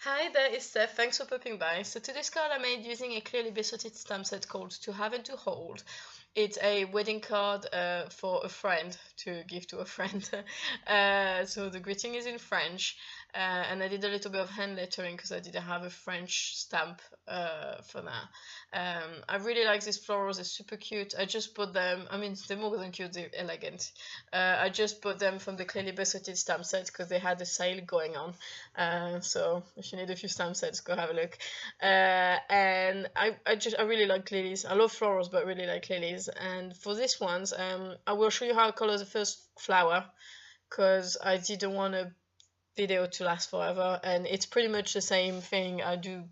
Hi there, it's Steph. Thanks for popping by. So today's card I made using a clearly besotted stamp set called To Have and To Hold. It's a wedding card for a friend to give to a friend. So the greeting is in French, and I did a little bit of hand lettering because I didn't have a French stamp for that. I really like these florals, they're super cute. I just bought them, I mean, they're more than cute, they're elegant. I just bought them from the clearly besotted stamp set because they had a sale going on. So if you need a few stamp sets, go have a look. And I really like lilies. I love florals, but really like lilies. And for these ones, I will show you how I color the first flower because I didn't want a video to last forever, and it's pretty much the same thing. I do,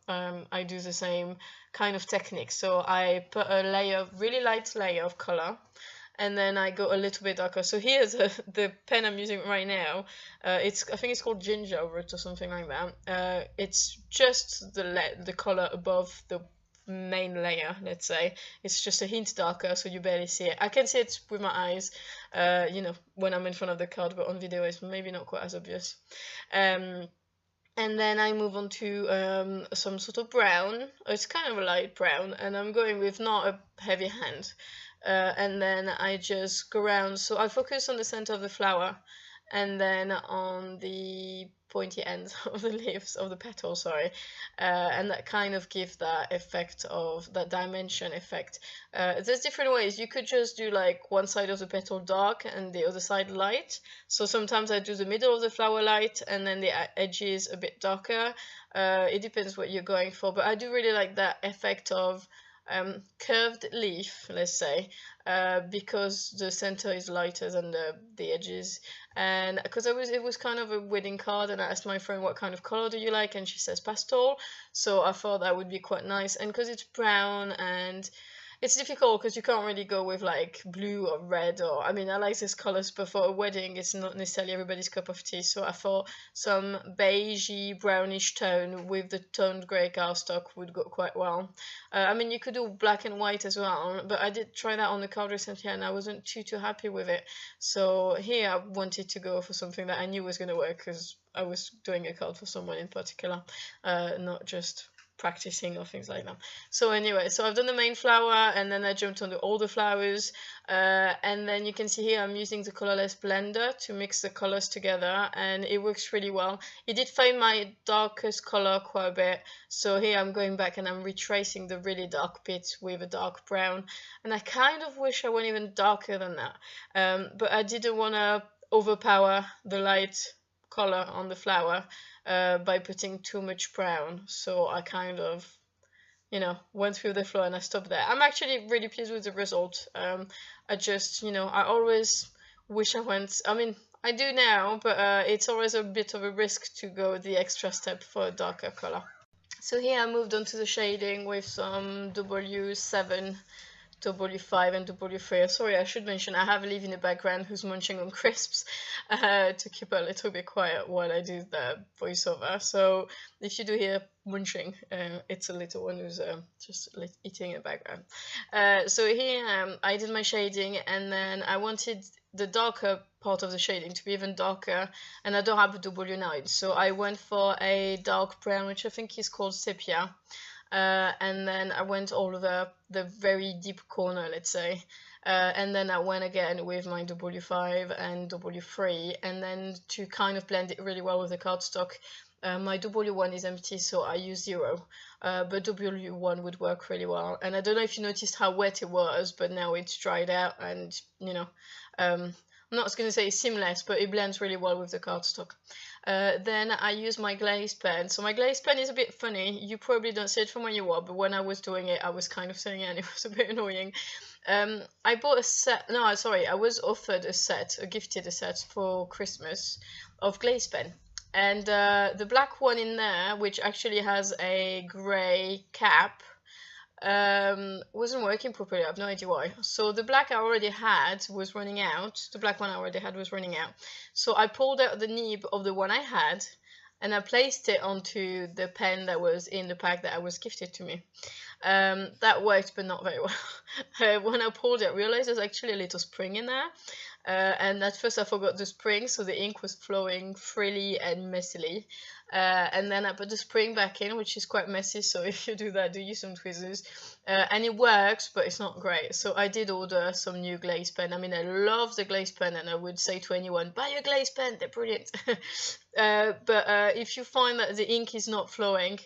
I do the same kind of technique. So I put a layer, really light layer of color, and then I go a little bit darker. So here's the pen I'm using right now. I think it's called Ginger Root or something like that. It's just the color above the main layer, let's say. It's just a hint darker, so you barely see it. I can see it with my eyes, when I'm in front of the card, but on video it's maybe not quite as obvious. And then I move on to some sort of brown. It's kind of a light brown, and I'm going with not a heavy hand. And then I just go around. So I focus on the center of the flower, and then on the pointy ends of the leaves, of the petals, sorry, and that kind of gives that effect of that dimension effect. There's different ways. You could just do like one side of the petal dark and the other side light. So sometimes I do the middle of the flower light and then the edges a bit darker. It depends what you're going for, but I do really like that effect of curved leaf, let's say, because the center is lighter than the edges. And because it was kind of a wedding card, and I asked my friend what kind of color do you like, and she says pastel, so I thought that would be quite nice. And because it's brown, and it's difficult because you can't really go with like blue or red, or I mean I like these colors, but for a wedding it's not necessarily everybody's cup of tea. So I thought some beigey brownish tone with the toned grey cardstock would go quite well. I mean you could do black and white as well, but I did try that on the card recently and I wasn't too happy with it. So here I wanted to go for something that I knew was going to work because I was doing a card for someone in particular, not just practicing or things like that. So anyway, so I've done the main flower and then I jumped onto all the flowers, and then you can see here I'm using the colorless blender to mix the colors together, and it works really well. It did fade my darkest color quite a bit, so here I'm going back and I'm retracing the really dark bits with a dark brown, and I kind of wish I went even darker than that, but I didn't want to overpower the light color on the flower by putting too much brown, so I kind of went through the flow and I stopped there. I'm actually really pleased with the result. I just I always wish I went, I mean I do now, but it's always a bit of a risk to go the extra step for a darker color. So here I moved on to the shading with some W7, W5 and W3. Sorry, I should mention I have Liv in the background who's munching on crisps to keep her a little bit quiet while I do the voiceover. So if you do hear munching, it's a little one who's just eating in the background. So here I did my shading, and then I wanted the darker part of the shading to be even darker, and I don't have a W9, so I went for a dark brown, which I think is called sepia. And then I went all over the very deep corner, let's say, and then I went again with my W5 and W3, and then to kind of blend it really well with the cardstock. My W1 is empty, so I use 0, but W1 would work really well. And I don't know if you noticed how wet it was, but now it's dried out, and I'm not going to say it's seamless, but it blends really well with the cardstock. Then I use my glaze pen. So my glaze pen is a bit funny. You probably don't see it from where you are, but when I was doing it, I was kind of saying it, and it was a bit annoying. I bought a set, no, sorry, I was offered gifted a set for Christmas of glaze pen. And the black one in there, which actually has a grey cap, wasn't working properly. I have no idea why. So the black I already had was running out. The black one I already had was running out. So I pulled out the nib of the one I had, and I placed it onto the pen that was in the pack that was gifted to me. That worked, but not very well. When I pulled it, I realized there's actually a little spring in there. and at first I forgot the spring, so the ink was flowing freely and messily. And then I put the spring back in, which is quite messy, so if you do that, do use some tweezers. And it works, but it's not great. So I did order some new glaze pen. I mean, I love the glaze pen, and I would say to anyone, buy a glaze pen, they're brilliant. But if you find that the ink is not flowing,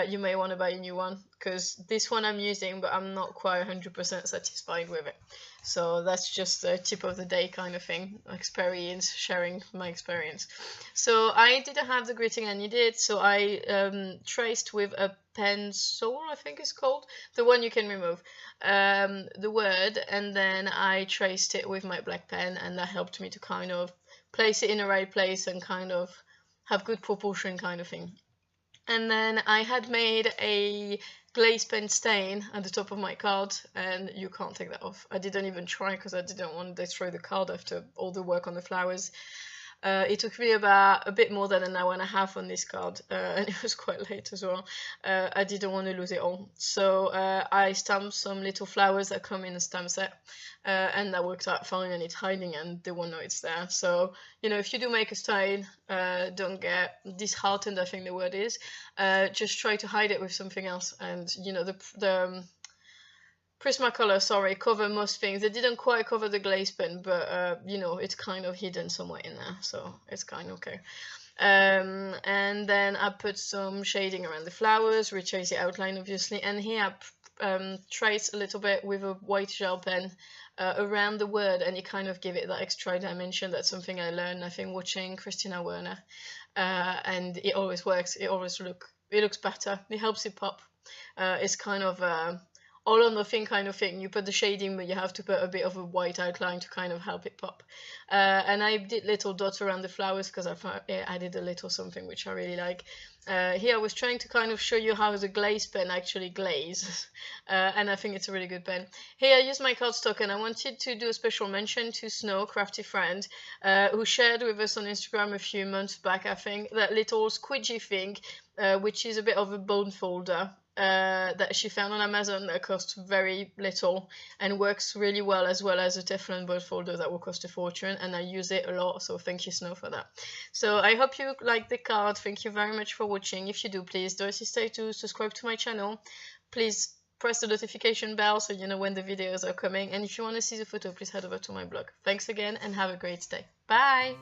you may want to buy a new one, because this one I'm using, but I'm not quite 100% satisfied with it. So that's just a tip of the day kind of thing, experience, sharing my experience. So I didn't have the gritting I needed, so I traced with a pencil, I think it's called, the one you can remove, the word, and then I traced it with my black pen, and that helped me to kind of place it in the right place and kind of have good proportion kind of thing. And then I had made a glaze pen stain at the top of my card, and you can't take that off. I didn't even try because I didn't want to destroy the card after all the work on the flowers. It took me about a bit more than an hour and a half on this card, and it was quite late as well. I didn't want to lose it all, so I stamped some little flowers that come in a stamp set, and that worked out fine, and it's hiding and they won't know it's there. So, you know, if you do make a stain, don't get disheartened, I think the word is. Just try to hide it with something else, and, you know, the Prismacolor, sorry, cover most things. They didn't quite cover the glaze pen, but you know, it's kind of hidden somewhere in there, so it's kind of okay. And then I put some shading around the flowers, retrace the outline obviously, and here I trace a little bit with a white gel pen around the word, and it kind of give it that extra dimension. That's something I learned, I think, watching Christina Werner, and it always works. It always looks better. It helps it pop. It's kind of all or nothing kind of thing. You put the shading, but you have to put a bit of a white outline to kind of help it pop. And I did little dots around the flowers because I added a little something which I really like. Here I was trying to kind of show you how the glaze pen actually glazes, and I think it's a really good pen. Here I used my cardstock, and I wanted to do a special mention to Snow, crafty friend, who shared with us on Instagram a few months back, I think, that little squidgy thing, which is a bit of a bone folder. That she found on Amazon that cost very little and works really well as a Teflon bone folder that will cost a fortune, and I use it a lot, so thank you, Snow, for that. So I hope you like the card. Thank you very much for watching. If you do, please don't hesitate to subscribe to my channel. Please press the notification bell so you know when the videos are coming, and if you want to see the photo, please head over to my blog. Thanks again and have a great day. Bye!